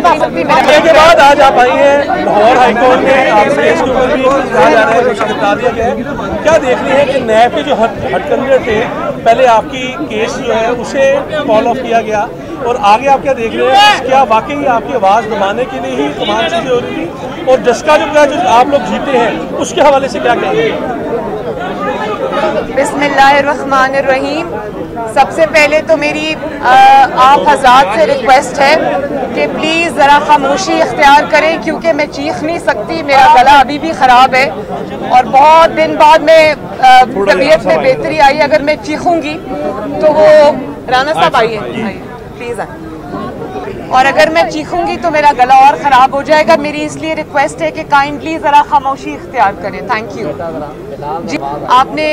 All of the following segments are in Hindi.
के बाद आज आप आई हैं लाहौर हाईकोर्ट में, आपसे इसके ऊपर भी कहा जा रहा है, बता दिया गया है। क्या देख रही है कि नैब के जो हडकंडे थे, पहले आपकी केस जो है उसे कॉल ऑफ किया गया और आगे आप क्या देख रहे हैं? क्या वाकई आपकी आवाज़ दबाने के लिए ही तमाम चीज़ें हो रही थी? और डस्का जो आप लोग जीते हैं उसके हवाले से क्या कहेंगे? बिस्मिल्लाहिर्रहमानिर्रहीम। सबसे पहले तो मेरी आप हज़रात से रिक्वेस्ट है कि प्लीज़ ज़रा खामोशी इख्तियार करें, क्योंकि मैं चीख नहीं सकती, मेरा गला अभी भी ख़राब है और बहुत दिन बाद में तबीयत में बेहतरी आई। अगर मैं चीखूंगी तो वो राना साहब आइए प्लीज़ आइए, और अगर मैं चीखूंगी तो मेरा गला और ख़राब हो जाएगा। मेरी इसलिए रिक्वेस्ट है कि काइंडली ज़रा खामोशी इख्तियार करें। थैंक यू जी। आपने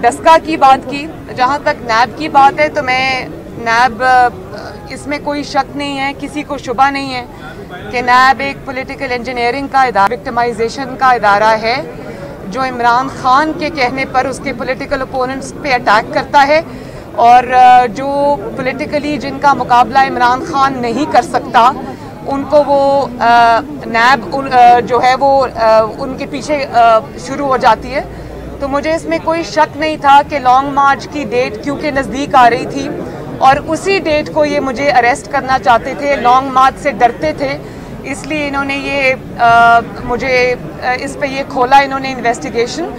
डस्का की बात की, जहाँ तक नैब की बात है तो मैं नैब, इसमें कोई शक नहीं है, किसी को शुबा नहीं है कि नैब एक पॉलिटिकल इंजीनियरिंग का इदारा, विक्टिमाइजेशन का इदारा है जो इमरान खान के कहने पर उसके पॉलिटिकल ओपोनेंट्स पे अटैक करता है और जो पॉलिटिकली जिनका मुकाबला इमरान खान नहीं कर सकता उनको वो नैब जो है वो उनके पीछे शुरू हो जाती है। तो मुझे इसमें कोई शक नहीं था कि लॉन्ग मार्च की डेट क्योंकि नज़दीक आ रही थी और उसी डेट को ये मुझे अरेस्ट करना चाहते थे, लॉन्ग मार्च से डरते थे, इसलिए इन्होंने ये मुझे इस पे ये खोला इन्होंने इन्वेस्टिगेशन।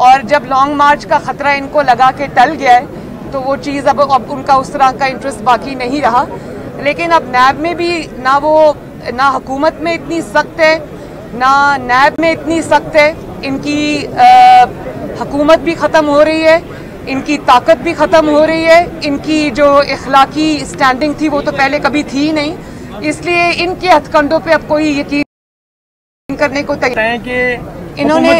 और जब लॉन्ग मार्च का ख़तरा इनको लगा कि टल गया है तो वो चीज़ अब उनका उस तरह का इंटरेस्ट बाकी नहीं रहा। लेकिन अब नैब में भी ना हुकूमत में इतनी सख्त है, ना नैब में इतनी सख्त है। इनकी हुकूमत भी ख़त्म हो रही है, इनकी ताकत भी ख़त्म हो रही है, इनकी जो इखलाकी स्टैंडिंग थी वो तो पहले कभी थी ही नहीं, इसलिए इनके हथकंडों पे अब कोई यकीन करने को तैयार है कि इन्होंने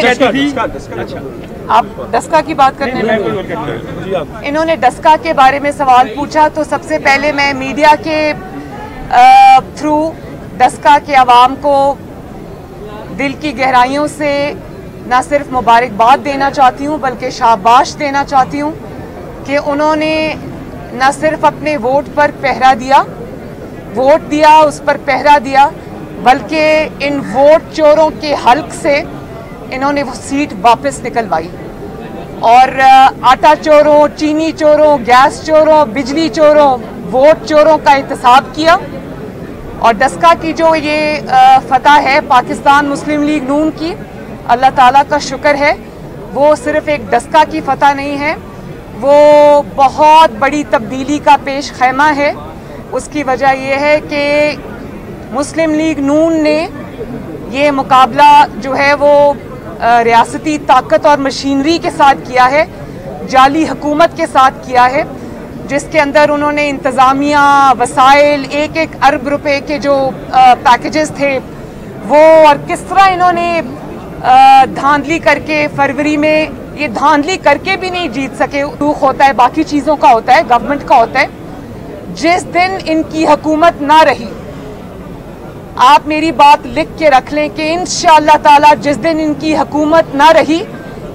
आप डस्का की बात करने में इन्होंने डस्का के बारे में सवाल पूछा। तो सबसे पहले मैं मीडिया के थ्रू डस्का के अवाम को दिल की गहराइयों से न सिर्फ मुबारकबाद देना चाहती हूँ बल्कि शाबाश देना चाहती हूँ कि उन्होंने न सिर्फ अपने वोट पर पहरा दिया, वोट दिया, उस पर पहरा दिया, बल्कि इन वोट चोरों के हल्क से इन्होंने वो सीट वापस निकलवाई और आटा चोरों, चीनी चोरों, गैस चोरों, बिजली चोरों, वोट चोरों का एहतसाब किया। और डस्का की जो ये फतह है पाकिस्तान मुस्लिम लीग नून की, अल्लाह ताला का शुक्र है, वो सिर्फ एक डस्का की फतह नहीं है, वो बहुत बड़ी तब्दीली का पेश खैमा है। उसकी वजह यह है कि मुस्लिम लीग नून ने ये मुकाबला जो है वो रियासती ताकत और मशीनरी के साथ किया है, जाली हुकूमत के साथ किया है, जिसके अंदर उन्होंने इंतज़ामिया वसाइल 1-1 अरब रुपए के जो पैकेजेस थे वो, और किस तरह इन्होंने धांधली करके फरवरी में, ये धांधली करके भी नहीं जीत सके। दुख होता है, बाकी चीज़ों का होता है, गवर्नमेंट का होता है। जिस दिन इनकी हुकूमत ना रही, आप मेरी बात लिख के रख लें कि इंशाअल्लाह ताला जिस दिन इनकी हुकूमत ना रही,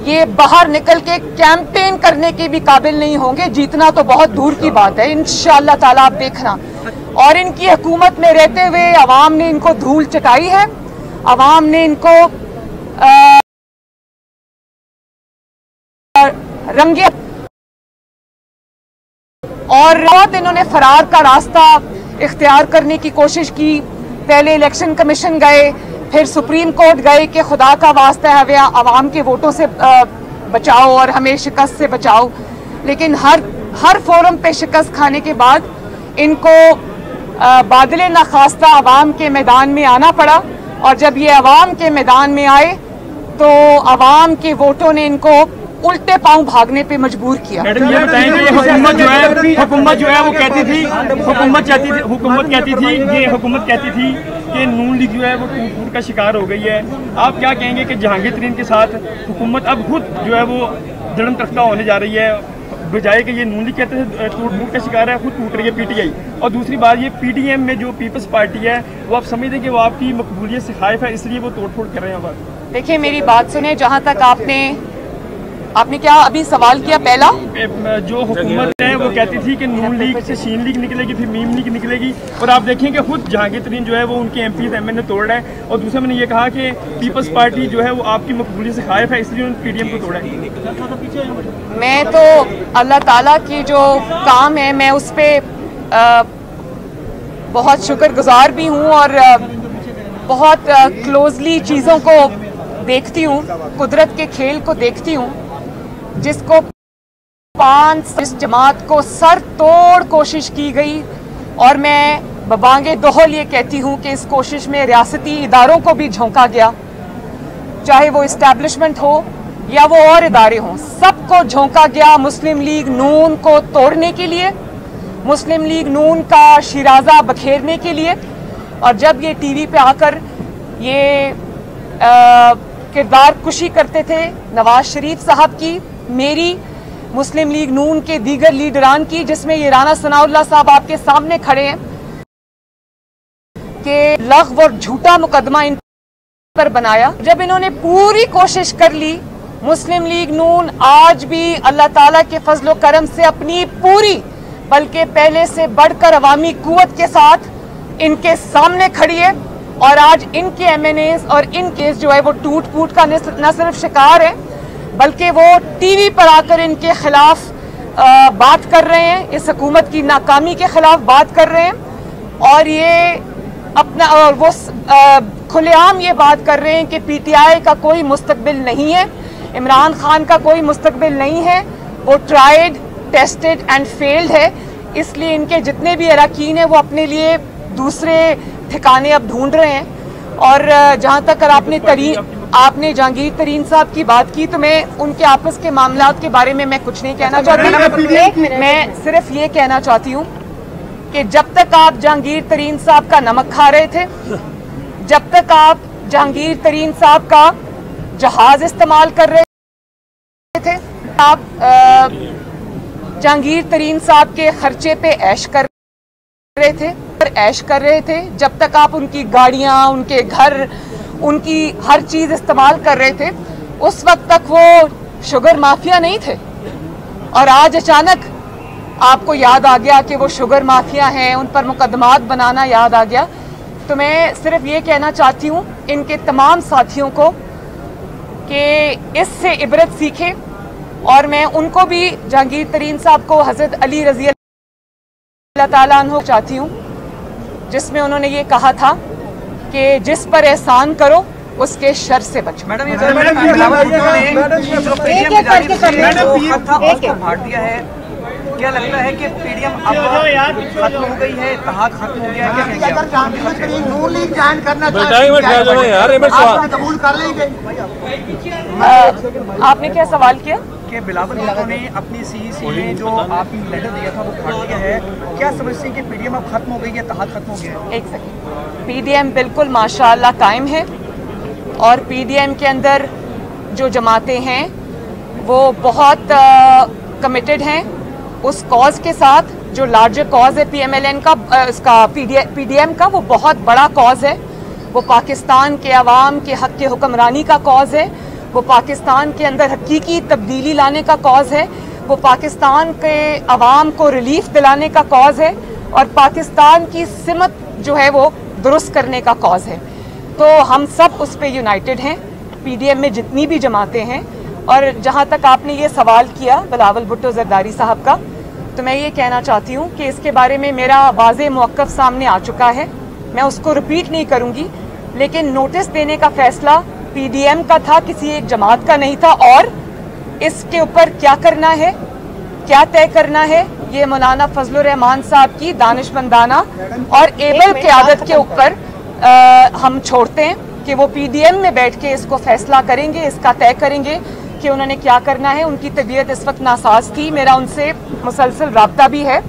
ये बाहर निकल के कैंपेन करने के भी काबिल नहीं होंगे। जीतना तो बहुत दूर की बात है, इंशाअल्लाह ताला आप देखना। और इनकी हुकूमत में रहते हुए अवाम ने इनको धूल चटाई है, अवाम ने इनको रंगे और बहुत इन्होंने फरार का रास्ता इख्तियार करने की कोशिश की। पहले इलेक्शन कमीशन गए, फिर सुप्रीम कोर्ट गए कि खुदा का वास्ता है हमें आवाम के वोटों से बचाओ और हमें शिकस्त से बचाओ। लेकिन हर फोरम पे शिकस्त खाने के बाद इनको बादले नाखास्ता आवाम के मैदान में आना पड़ा, और जब ये आवाम के मैदान में आए तो आवाम के वोटों ने इनको उल्टे पांव भागने पे मजबूर किया। मैडम ये बताएं कि हुकूमत जो है वो कहती थी, हुकूमत कहती थी कि नून लीग जो है वो टूट का शिकार हो गई है। आप क्या कहेंगे कि जहांगीर तरीन के साथ हुकूमत अब खुद जो है वो धड़म तख्ता होने जा रही है, बजाय कि ये नून लीग कहते थे टूट का शिकार है, खुद टूट रही है पीटीआई। और दूसरी बात ये पीटीएम में जो पीपल्स पार्टी है वो आप समझते हैं कि वो आपकी मकबूलियत से खाइफ है, इसलिए वो तोड़ फोड़ कर रहे हैं। अब देखिए मेरी बात सुने, जहाँ तक आपने आपने क्या अभी सवाल किया? पहला जो हुकूमत है वो कहती थी कि नून लीग से शीन लीग निकलेगी, फिर मीम लीग निकलेगी, और आप देखें कि खुद जहांगीर तरीन जो है वो उनके एमपी एमएनए तोड़ रहा है। और दूसरा मैंने ये कहा कि पीपल्स पार्टी जो है वो आपकी मकबूलियत से खारिफ है, इसलिए उन्होंने पीडीएम को तोड़ा है। मैं तो अल्लाह ताला की जो काम है मैं उस पर बहुत शुक्रगुजार भी हूँ और बहुत क्लोजली चीज़ों को देखती हूँ, कुदरत के खेल को देखती हूँ, जिसको 5 जमात को सर तोड़ कोशिश की गई। और मैं बबांगे दोहल ये कहती हूँ कि इस कोशिश में रियासती इदारों को भी झोंका गया, चाहे वो इस्टेब्लिशमेंट हो या वो और इदारे हों, सबको झोंका गया मुस्लिम लीग नून को तोड़ने के लिए, मुस्लिम लीग नून का शिराजा बखेरने के लिए। और जब ये टीवी पे आकर ये किरदार कुशी करते थे नवाज शरीफ साहब की, मेरी, मुस्लिम लीग नून के दीगर लीडरान की, जिसमें ये राना सनाउल्लाह साहब आपके सामने खड़े हैं, कि लग़्व और झूठा मुकदमा इन पर बनाया। जब इन्होंने पूरी कोशिश कर ली, मुस्लिम लीग नून आज भी अल्लाह ताला के फजलो करम से अपनी पूरी, बल्कि पहले से बढ़कर अवामी कुव्वत के साथ इनके सामने खड़ी है। और आज इनके एमएनएस और इन केस जो है वो टूट फूट का न सिर्फ शिकार है, बल्कि वो टीवी पर आकर इनके खिलाफ बात कर रहे हैं, इस हुकूमत की नाकामी के खिलाफ बात कर रहे हैं। और ये अपना, और वो खुलेआम ये बात कर रहे हैं कि पीटीआई का कोई मुस्तकबिल नहीं है, इमरान खान का कोई मुस्तकबिल नहीं है, वो ट्राइड, टेस्टेड एंड फेल्ड है। इसलिए इनके जितने भी अरकान हैं वो अपने लिए दूसरे ठिकाने अब ढूंढ रहे हैं। और जहाँ तक आपने जहांगीर तरीन साहब की बात की, तो मैं उनके आपस के मामलात के बारे में मैं कुछ नहीं कहना चाहती। मैं सिर्फ ये कहना चाहती हूँ कि जब तक आप जहांगीर तरीन साहब का नमक खा रहे थे, जब तक आप जहांगीर तरीन साहब का जहाज इस्तेमाल कर रहे थे, आप जहांगीर तरीन साहब के खर्चे पे ऐश कर रहे थे, जब तक आप उनकी गाड़ियां, उनके घर, उनकी हर चीज इस्तेमाल कर रहे थे, उस वक्त तक वो शुगर माफिया नहीं थे। और आज अचानक आपको याद आ गया कि वो शुगर माफिया हैं, उन पर मुकदमात बनाना याद आ गया। तो मैं सिर्फ ये कहना चाहती हूँ इनके तमाम साथियों को कि इससे इबरत सीखें। और मैं उनको भी, जहांगीर तरीन साहब को हजरत अली रजी अल्लाह ताला अन्हु चाहती हूँ, जिसमें उन्होंने ये कहा था कि जिस पर एहसान करो उसके शर से बचो। मैडम ये बांट दिया है, क्या लगता है कि पीडीएम अब खत्म हो गई है, इत्तेहाद खत्म हो गया है? आपने क्या सवाल किया? कि बिलावल भुट्टो ने अपनी सीईसी में जो आपने लेटर दिया था वो फाड़ दिया है, क्या समझते हैं कि पीडीएम अब खत्म हो गई है, इत्तेहाद खत्म हो गया है? एक सेकंड, पीडीएम बिल्कुल माशाअल्लाह कायम है। और पीडीएम के अंदर जो जमातें हैं वो बहुत कमिटेड हैं उस कॉज के साथ, जो लार्जर कॉज है पीएमएलएन का, इसका पीडीएम का, वो बहुत बड़ा कॉज है। वो पाकिस्तान के अवाम के हक के हुक्मरानी का कॉज है, वो पाकिस्तान के अंदर हकीकी तब्दीली लाने का कॉज है, वो पाकिस्तान के अवाम को रिलीफ दिलाने का कॉज है, और पाकिस्तान की सिमत जो है वो दुरुस्त करने का कॉज है। तो हम सब उस पर यूनाइटेड हैं, पीडीएम में जितनी भी जमातें हैं। और जहाँ तक आपने ये सवाल किया बिलावल भुट्टो जरदारी साहब का, तो मैं ये कहना चाहती हूँ कि इसके बारे में मेरा वाज़े मौक़िफ़ सामने आ चुका है, मैं उसको रिपीट नहीं करूँगी। लेकिन नोटिस देने का फैसला पीडीएम का था, किसी एक जमात का नहीं था। और इसके ऊपर क्या करना है, क्या तय करना है, ये मौलाना फजलुर रहमान साहब की दानिशमंदाना और एबल क़यादत के ऊपर हम छोड़ते हैं कि वो पीडीएम में बैठ के इसको फैसला करेंगे, इसका तय करेंगे कि उन्होंने क्या करना है। उनकी तबीयत इस वक्त नासाज थी, मेरा उनसे मुसलसल राब्ता भी है।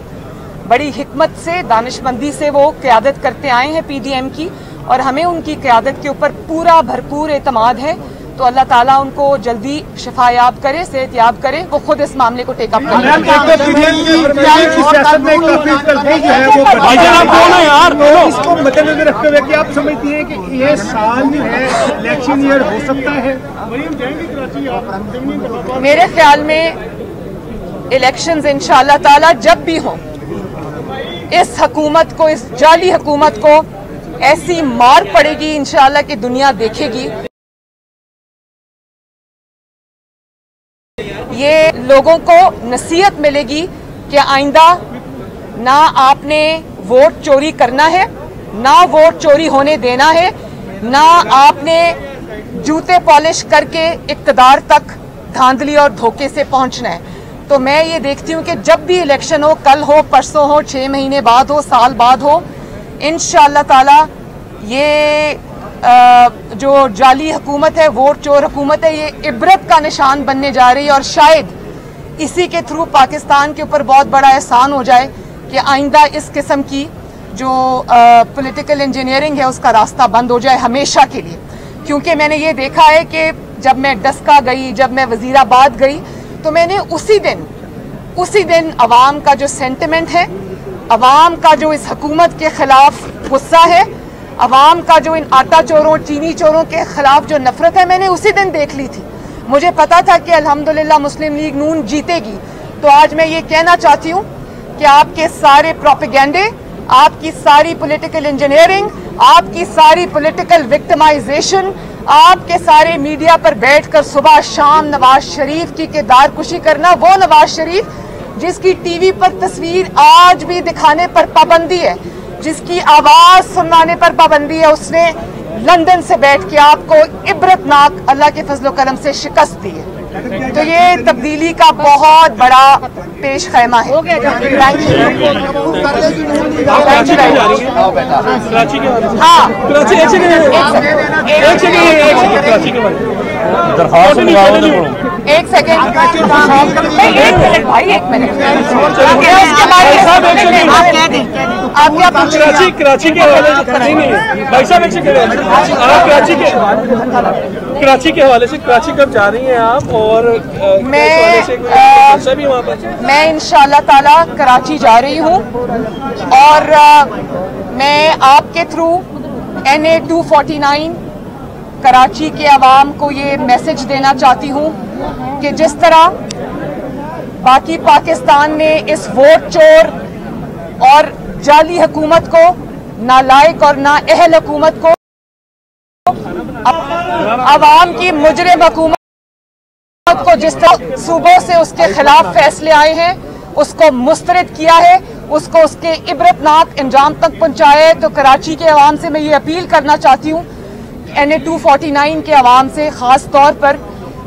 बड़ी हिकमत से, दानिशमंदी से वो क़यादत करते आए हैं पीडीएम की, और हमें उनकी क़यादत के ऊपर पूरा भरपूर एतमाद है तो अल्लाह ताला उनको जल्दी शिफायाब करे, सेहतयाब करे, वो खुद इस मामले को टेकअप करें। इसको मद्देनजर रखते हुए कि आप समझती हैं कि ये साल जो है इलेक्शन ईयर हो सकता है? मेरे ख्याल में इलेक्शंस इंशाअल्लाह ताला जब भी हो, इस हुकूमत को, इस जाली हुकूमत को ऐसी मार पड़ेगी इंशाअल्लाह कि दुनिया देखेगी। ये लोगों को नसीहत मिलेगी कि आइंदा ना आपने वोट चोरी करना है, ना वोट चोरी होने देना है, ना आपने जूते पॉलिश करके इक़्तिदार तक धांधली और धोखे से पहुंचना है। तो मैं ये देखती हूँ कि जब भी इलेक्शन हो, कल हो, परसों हो, 6 महीने बाद हो, साल बाद हो, इंशाअल्लाह ताला ये जो जाली हुकूमत है, वोट चोर हुकूमत है, ये इबरत का निशान बनने जा रही है। और शायद इसी के थ्रू पाकिस्तान के ऊपर बहुत बड़ा एहसान हो जाए कि आइंदा इस किस्म की जो पॉलिटिकल इंजीनियरिंग है उसका रास्ता बंद हो जाए हमेशा के लिए। क्योंकि मैंने ये देखा है कि जब मैं डस्का गई, जब मैं वजीराबाद गई, तो मैंने उसी दिन अवाम का जो सेंटिमेंट है, अवाम का जो इस हुकूमत के खिलाफ गुस्सा है, अवाम का जो इन आटा चोरों, चीनी चोरों के खिलाफ जो नफरत है, मैंने उसी दिन देख ली थी। मुझे पता था कि अल्हम्दुलिल्लाह मुस्लिम लीग नून जीतेगी। तो आज मैं ये कहना चाहती हूँ कि आपके सारे प्रोपेगेंडे, आपकी सारी पॉलिटिकल इंजीनियरिंग, आपकी सारी पॉलिटिकल विक्टिमाइजेशन, आपके सारे मीडिया पर बैठकर सुबह शाम नवाज शरीफ की किरदारकुशी करना, वो नवाज शरीफ जिसकी टीवी पर तस्वीर आज भी दिखाने पर पाबंदी है, जिसकी आवाज सुनवाने पर पाबंदी है, उसने लंदन से बैठ के आपको इबरतनाक अल्लाह के फजलो करम से शिकस्त दी है। तो ये तब्दीली का बहुत बड़ा पेश खैमा है। एक सेकेंड भाई, 1 मिनट। आप क्या कराची के हवाले से भाई साहब आप कराची के हवाले से कराची कब जा रही हैं आप? और मैं इंशाअल्लाह ताला कराची जा रही हूँ और मैं आपके थ्रू NA 249 कराची के अवाम को ये मैसेज देना चाहती हूँ कि जिस तरह बाकी पाकिस्तान ने इस वोट चोर और जाली हुकूमत को, नालायक और नाअहल हुकूमत को, अवाम की मुजरिम हुकूमत को जिस तरह सूबों से उसके खिलाफ फैसले आए हैं उसको मुस्तरद किया है, उसको उसके इबरतनाक अंजाम तक पहुंचाया है। तो कराची के अवाम से मैं ये अपील करना चाहती हूँ, NA 249 के अवाम से ख़ास तौर पर,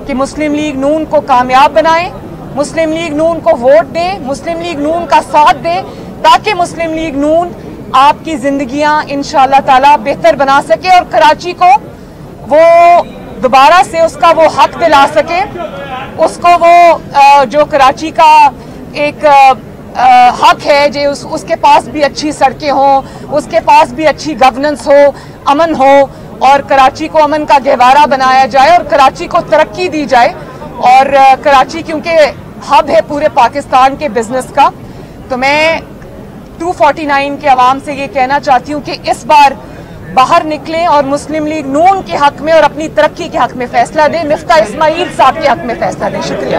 कि मुस्लिम लीग नून को कामयाब बनाएं, मुस्लिम लीग नून को वोट दें, मुस्लिम लीग नून का साथ दें, ताकि मुस्लिम लीग नून आपकी जिंदगियां इंशाअल्लाह ताला बेहतर बना सके और कराची को वो दोबारा से उसका वो हक दिला सके, उसको वो जो कराची का एक हक है, जो उसके पास भी अच्छी सड़कें हों, उसके पास भी अच्छी गवर्नेंस हो, अमन हो, और कराची को अमन का गहवारा बनाया जाए और कराची को तरक्की दी जाए। और कराची क्योंकि हब है पूरे पाकिस्तान के बिजनेस का, तो मैं 249 के अवाम से ये कहना चाहती हूँ कि इस बार बाहर निकलें और मुस्लिम लीग नून के हक में और अपनी तरक्की के हक में फैसला दें, मिफ्ता इस्माइल साहब के हक में फैसला दें। शुक्रिया।